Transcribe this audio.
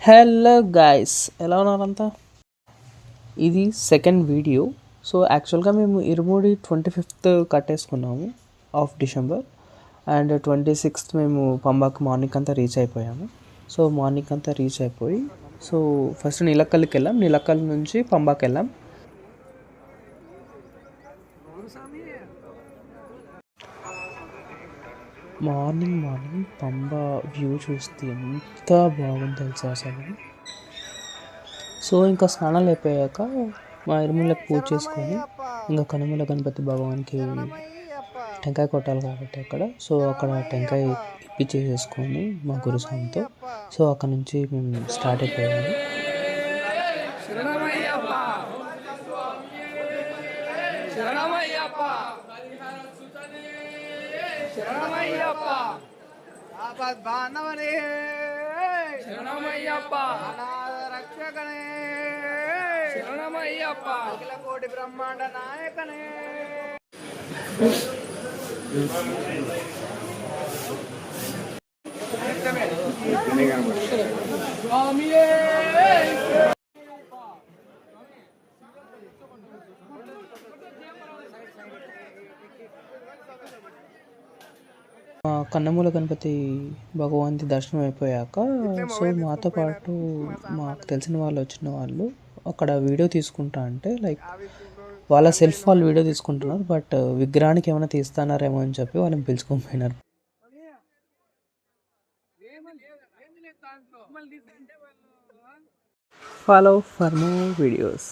Hello guys, ఎలా ఉన్నారంతా? ఇది second video. So యాక్చువల్గా మేము ఇరుముడి 25th కట్టేసుకున్నాము ఆఫ్ డిసెంబర్, అండ్ 26th మేము పంబాకు మార్నింగ్ అంతా రీచ్ అయిపోయాము. సో మార్నింగ్ అంతా రీచ్ అయిపోయి సో ఫస్ట్ నీలక్కల్కి వెళ్ళాం, నీలక్కల్ నుంచి పంబాకి వెళ్ళాం. మార్నింగ్ పంబా వ్యూ చూస్తే ఎంత బాగుంది తెలుసా అసలు. సో ఇంకా స్నానాలు అయిపోయాక మా ఇరుములకు పూజ చేసుకొని ఇంకా కనుమల గణపతి భగవాన్కి టెంకాయ కొట్టాలి కాబట్టి సో అక్కడ టెంకాయ ఇప్పించేసేసుకొని మా గురుస్వామితో సో అక్కడ నుంచి మేము స్టార్ట్ అయిపోయాము. రక్షకనే అఖిల కోటి బ్రహ్మాండ నాయకనే. కన్నమూల గణపతి భగవాన్ది దర్శనం అయిపోయాక సో మాతో పాటు మాకు తెలిసిన వాళ్ళు వచ్చిన వాళ్ళు అక్కడ వీడియో తీసుకుంటా అంటే లైక్ వాళ్ళ సెల్ఫ్ వాళ్ళు వీడియో తీసుకుంటున్నారు, బట్ విగ్రహానికి ఏమైనా తీస్తున్నారేమో అని చెప్పి వాళ్ళని పిలుచుకొని పోయినారు. Follow for more videos.